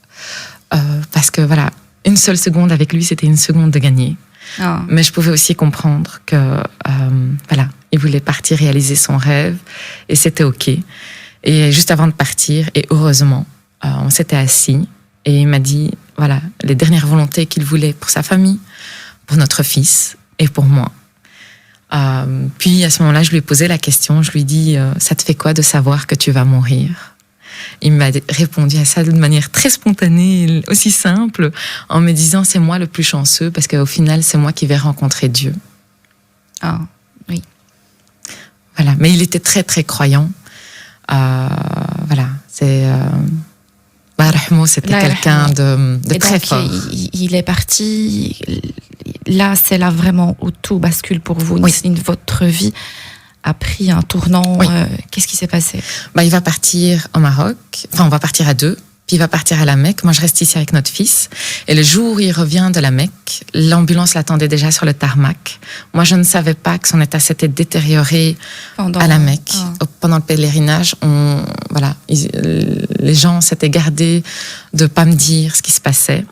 parce que voilà, une seule seconde avec lui, c'était une seconde de gagner. Ah. Mais je pouvais aussi comprendre que voilà, il voulait partir réaliser son rêve et c'était ok. Et juste avant de partir, et heureusement, on s'était assis et il m'a dit voilà les dernières volontés qu'il voulait pour sa famille, pour notre fils et pour moi. Puis à ce moment-là, je lui ai posé la question. Je lui ai dit ça te fait quoi de savoir que tu vas mourir? Il m'a répondu à ça d'une manière très spontanée, aussi simple, en me disant c'est moi le plus chanceux parce qu'au final c'est moi qui vais rencontrer Dieu. Ah, oui. Voilà, mais il était très très croyant. Voilà, c'est Rahmo, c'était quelqu'un de très fort. Il est parti. Là, c'est là vraiment où tout bascule pour vous. Oui. Votre vie a pris un tournant. Oui. Qu'est-ce qui s'est passé? Il va partir au Maroc. Enfin, on va partir à 2. Puis il va partir à la Mecque. Moi, je reste ici avec notre fils. Et le jour où il revient de la Mecque, l'ambulance l'attendait déjà sur le tarmac. Moi, je ne savais pas que son état s'était détérioré à la Mecque. Pendant le pèlerinage, les gens s'étaient gardés de pas me dire ce qui se passait.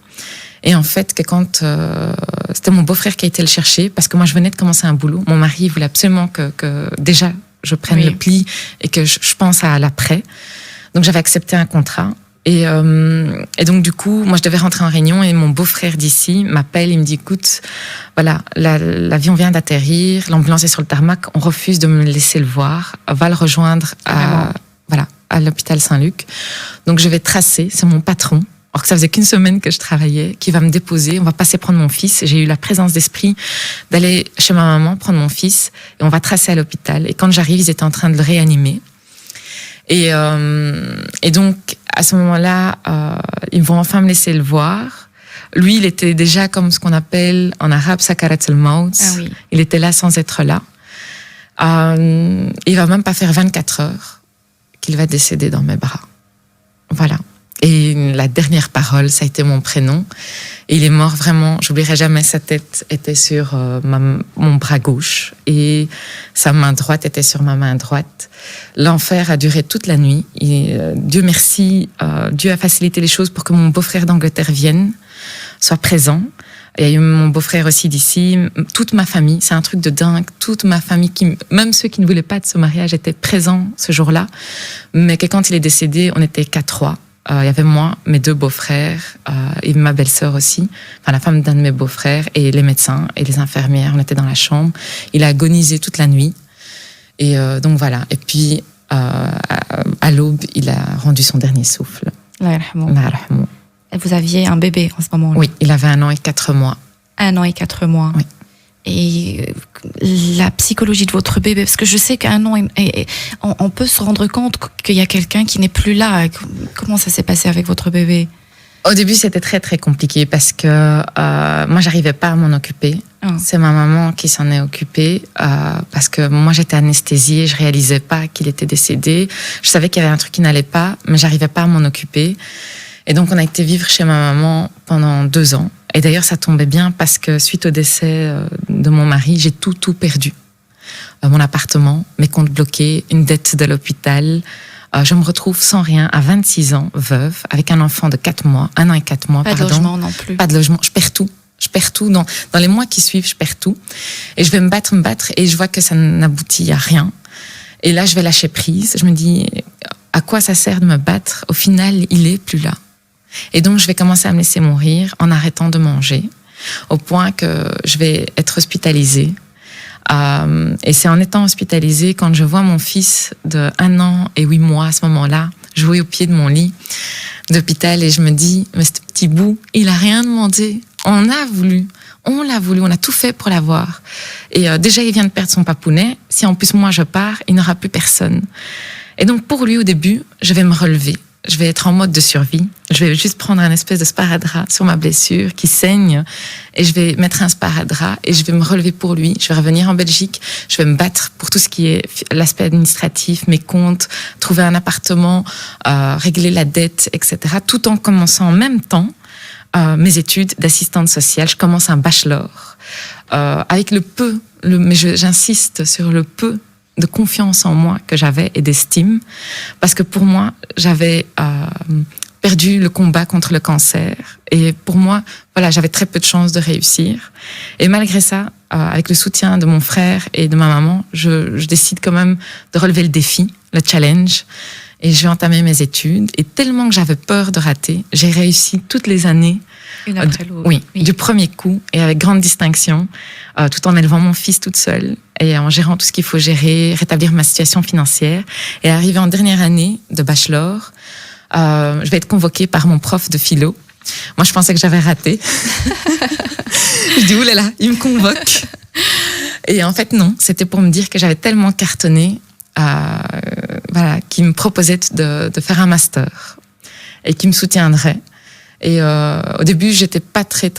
Et en fait, que quand c'était mon beau-frère qui a été le chercher, parce que moi, je venais de commencer un boulot. Mon mari voulait absolument que déjà je prenne le pli et que je pense à l'après. Donc, j'avais accepté un contrat. Et donc, du coup, moi, je devais rentrer en réunion et mon beau-frère d'ici m'appelle. Il me dit, écoute, voilà, l'avion vient d'atterrir, l'ambulance est sur le tarmac, on refuse de me laisser le voir, va le rejoindre à l'hôpital Saint-Luc. Donc, je vais tracer, c'est mon patron. Alors que ça faisait qu'une semaine que je travaillais, qui va me déposer, on va passer prendre mon fils. J'ai eu la présence d'esprit d'aller chez ma maman prendre mon fils et on va tracer à l'hôpital. Et quand j'arrive, ils étaient en train de le réanimer. Et donc, à ce moment-là, ils vont enfin me laisser le voir. Lui, il était déjà comme ce qu'on appelle en arabe sakarat al-maut. Ah oui. Il était là sans être là. Il va même pas faire 24 heures qu'il va décéder dans mes bras. Voilà. Et la dernière parole, ça a été mon prénom. Et il est mort vraiment, j'oublierai jamais, sa tête était sur mon bras gauche et sa main droite était sur ma main droite. L'enfer a duré toute la nuit. Et, Dieu merci, Dieu a facilité les choses pour que mon beau-frère d'Angleterre vienne, soit présent. Et il y a eu mon beau-frère aussi d'ici, toute ma famille, c'est un truc de dingue, toute ma famille, même ceux qui ne voulaient pas de ce mariage étaient présents ce jour-là. Mais que quand il est décédé, on était qu'à 3. Il y avait moi, mes 2 beaux-frères et ma belle-sœur aussi, enfin la femme d'un de mes beaux-frères et les médecins et les infirmières. On était dans la chambre. Il a agonisé toute la nuit. Et donc voilà. Et puis à l'aube, il a rendu son dernier souffle. Et vous aviez un bébé en ce moment-là? Oui, il avait 1 an et 4 mois. 1 an et 4 mois. Oui. Et la psychologie de votre bébé, parce que je sais qu'à 1 an, on peut se rendre compte qu'il y a quelqu'un qui n'est plus là. Comment ça s'est passé avec votre bébé? Au début, c'était très très compliqué parce que moi, j'arrivais pas à m'en occuper. Oh. C'est ma maman qui s'en est occupée parce que moi, j'étais anesthésiée, je réalisais pas qu'il était décédé. Je savais qu'il y avait un truc qui n'allait pas, mais j'arrivais pas à m'en occuper. Et donc, on a été vivre chez ma maman pendant 2 ans. Et d'ailleurs, ça tombait bien parce que suite au décès de mon mari, j'ai tout perdu. Mon appartement, mes comptes bloqués, une dette de l'hôpital. Je me retrouve sans rien à 26 ans, veuve, avec un enfant de 4 mois, 1 an et 4 mois. Pas de logement non plus. Pas de logement. Je perds tout. Je perds tout. Dans les mois qui suivent, je perds tout. Et je vais me battre et je vois que ça n'aboutit à rien. Et là, je vais lâcher prise. Je me dis, à quoi ça sert de me battre? Au final, il est plus là. Et donc, je vais commencer à me laisser mourir en arrêtant de manger, au point que je vais être hospitalisée. Et c'est en étant hospitalisée, quand je vois mon fils de 1 an et 8 mois à ce moment-là, jouer au pied de mon lit d'hôpital, et je me dis, mais ce petit bout, il a rien demandé. On l'a voulu, on a tout fait pour l'avoir. Et déjà, il vient de perdre son papounet. Si en plus moi je pars, il n'aura plus personne. Et donc pour lui, au début, je vais me relever. Je vais être en mode de survie. Je vais juste prendre un espèce de sparadrap sur ma blessure qui saigne et je vais mettre un sparadrap et je vais me relever pour lui. Je vais revenir en Belgique. Je vais me battre pour tout ce qui est l'aspect administratif, mes comptes, trouver un appartement, régler la dette, etc. Tout en commençant en même temps mes études d'assistante sociale. Je commence un bachelor. Avec le peu mais j'insiste sur le peu de confiance en moi que j'avais et d'estime, parce que pour moi, j'avais perdu le combat contre le cancer. Et pour moi, voilà, j'avais très peu de chances de réussir. Et malgré ça, avec le soutien de mon frère et de ma maman, je décide quand même de relever le défi, le challenge. Et je vais entamer mes études. Et tellement que j'avais peur de rater, j'ai réussi toutes les années. Une après l'autre. Oui, du premier coup et avec grande distinction, tout en élevant mon fils toute seule et en gérant tout ce qu'il faut gérer, rétablir ma situation financière. Et arrivé en dernière année de bachelor, je vais être convoquée par mon prof de philo. Moi, je pensais que j'avais raté. Je dis, oulala, il me convoque. Et en fait, non, c'était pour me dire que j'avais tellement cartonné, voilà, qu'il me proposait de faire un master et qu'il me soutiendrait. Et au début, j'étais pas très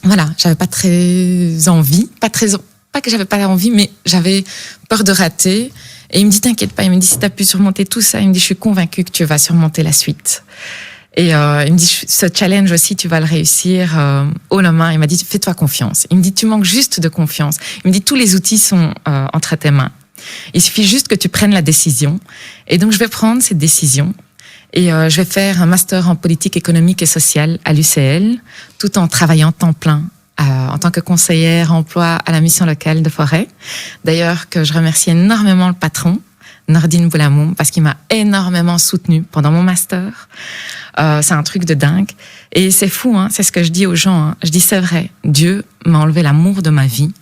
voilà, j'avais pas très envie, pas que j'avais pas envie, mais j'avais peur de rater. Et il me dit, t'inquiète pas, il me dit, si t'as pu surmonter tout ça, il me dit, je suis convaincue que tu vas surmonter la suite. Et il me dit, ce challenge aussi, tu vas le réussir haut la main. Il m'a dit, fais-toi confiance. Il me dit, tu manques juste de confiance. Il me dit, tous les outils sont entre tes mains. Il suffit juste que tu prennes la décision. Et donc, je vais prendre cette décision. Et je vais faire un master en politique économique et sociale à l'UCL, tout en travaillant temps plein en tant que conseillère emploi à la mission locale de Forêt. D'ailleurs, que je remercie énormément le patron, Nordine Boulamoum, parce qu'il m'a énormément soutenue pendant mon master. C'est un truc de dingue. Et c'est fou, hein, c'est ce que je dis aux gens. Hein. Je dis, c'est vrai, Dieu m'a enlevé l'amour de ma vie,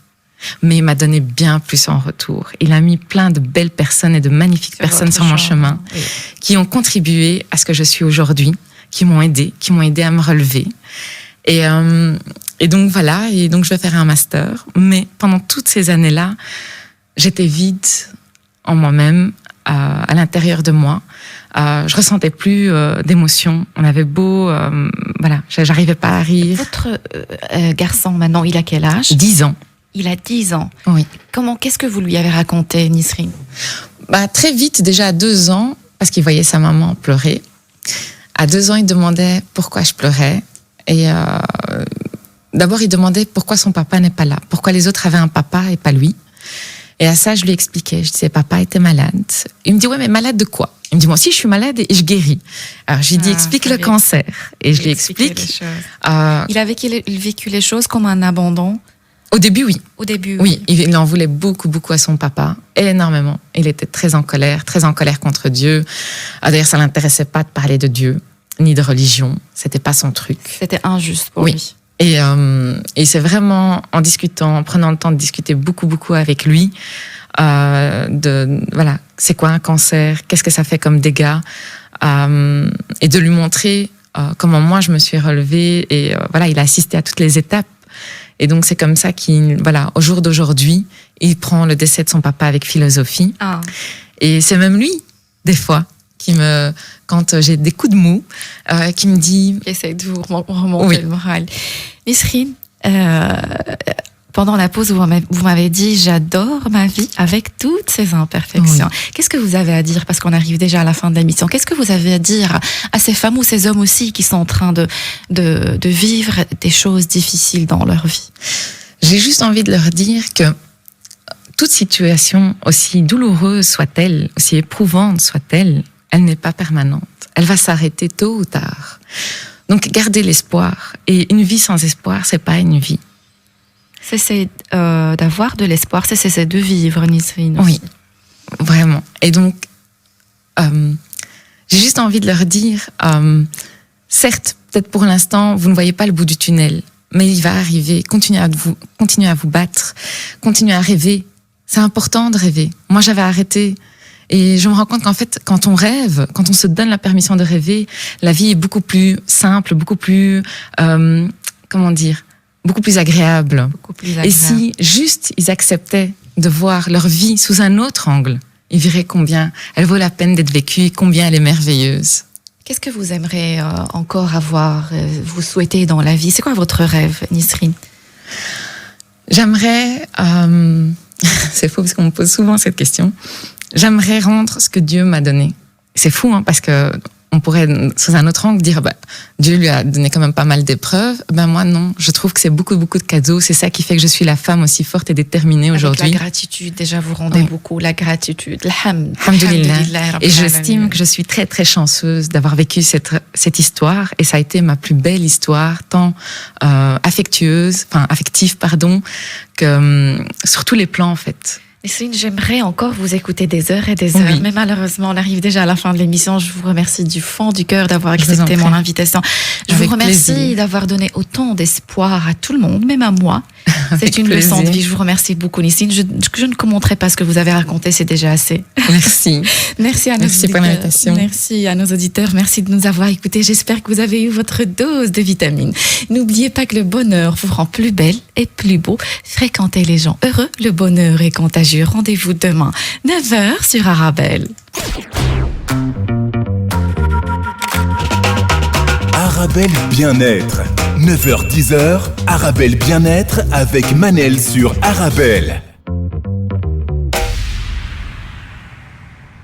mais il m'a donné bien plus en retour. Il a mis plein de belles personnes et de magnifiques personnes sur mon chemin, oui, qui ont contribué à ce que je suis aujourd'hui, qui m'ont aidé à me relever. Et donc voilà, et donc je vais faire un master. Mais pendant toutes ces années-là, j'étais vide en moi-même, à l'intérieur de moi. Je ressentais plus d'émotions. On avait beau, voilà, j'arrivais pas à rire. Votre garçon maintenant, il a quel âge? 10 ans. Il a 10 ans. Oui. Qu'est-ce que vous lui avez raconté, Nisrine? Très vite, déjà à 2 ans, parce qu'il voyait sa maman pleurer. À 2 ans, il demandait pourquoi je pleurais. Et d'abord, il demandait pourquoi son papa n'est pas là. Pourquoi les autres avaient un papa et pas lui. Et à ça, je lui expliquais. Je disais, papa était malade. Il me dit, ouais, mais malade de quoi? Il me dit, moi aussi, je suis malade et je guéris. Alors, je lui dis, explique le cancer. Et je lui explique. Il a vécu les choses comme un abandon? Au début, oui. Au début, oui. Il en voulait beaucoup, beaucoup à son papa. Énormément. Il était très en colère contre Dieu. D'ailleurs, ça l'intéressait pas de parler de Dieu, ni de religion. C'était pas son truc. C'était injuste pour lui. Et c'est vraiment en discutant, en prenant le temps de discuter beaucoup, beaucoup avec lui, voilà, c'est quoi un cancer, qu'est-ce que ça fait comme dégâts, et de lui montrer comment moi je me suis relevée, et voilà, il a assisté à toutes les étapes. Et donc c'est comme ça qu'il, voilà, au jour d'aujourd'hui, il prend le décès de son papa avec philosophie. Ah. Et c'est même lui, des fois, quand j'ai des coups de mou, qui me dit... Qui essaie de vous remonter le moral. Nisrine, pendant la pause, vous m'avez dit « J'adore ma vie avec toutes ses imperfections ». Oui. Qu'est-ce que vous avez à dire, parce qu'on arrive déjà à la fin de l'émission, qu'est-ce que vous avez à dire à ces femmes ou ces hommes aussi qui sont en train de vivre des choses difficiles dans leur vie? J'ai juste envie de leur dire que toute situation, aussi douloureuse soit-elle, aussi éprouvante soit-elle, elle n'est pas permanente. Elle va s'arrêter tôt ou tard. Donc, gardez l'espoir. Et une vie sans espoir, c'est pas une vie. C'est d'avoir de l'espoir, c'est de vivre, Nisrine. Oui, vraiment. Et donc, j'ai juste envie de leur dire, certes, peut-être pour l'instant, vous ne voyez pas le bout du tunnel, mais il va arriver. Continuez à vous battre, continuez à rêver. C'est important de rêver. Moi, j'avais arrêté. Et je me rends compte qu'en fait, quand on rêve, quand on se donne la permission de rêver, la vie est beaucoup plus simple, beaucoup plus, beaucoup plus agréable. Et si juste ils acceptaient de voir leur vie sous un autre angle, ils verraient combien elle vaut la peine d'être vécue et combien elle est merveilleuse. Qu'est-ce que vous aimeriez encore avoir, vous souhaitez dans la vie? C'est quoi votre rêve, Nisrine? J'aimerais, c'est faux parce qu'on me pose souvent cette question, j'aimerais rendre ce que Dieu m'a donné. C'est fou, hein, parce que on pourrait, sous un autre angle, dire Dieu lui a donné quand même pas mal d'épreuves. Moi, non. Je trouve que c'est beaucoup, beaucoup de cadeaux. C'est ça qui fait que je suis la femme aussi forte et déterminée aujourd'hui. Avec la gratitude, déjà, vous rendez beaucoup. La gratitude. Alhamdulillah. Et j'estime que je suis très, très chanceuse d'avoir vécu cette histoire. Et ça a été ma plus belle histoire, tant affective, que sur tous les plans, en fait. Nisrine, j'aimerais encore vous écouter des heures et des heures, mais malheureusement, on arrive déjà à la fin de l'émission. Je vous remercie du fond du cœur d'avoir accepté mon invitation. Je vous remercie d'avoir donné autant d'espoir à tout le monde, même à moi. C'est une leçon de vie. Je vous remercie beaucoup, Nisrine. Je ne commenterai pas ce que vous avez raconté, c'est déjà assez. Merci. Merci à nos auditeurs. Pour l'invitation. Merci à nos auditeurs. Merci de nous avoir écoutés. J'espère que vous avez eu votre dose de vitamines. N'oubliez pas que le bonheur vous rend plus belle et plus beau. Fréquentez les gens heureux. Le bonheur est contagieux. Rendez-vous demain, 9h sur Arabelle. Arabelle Bien-être. 9h-10h, Arabelle Bien-être avec Manel sur Arabelle.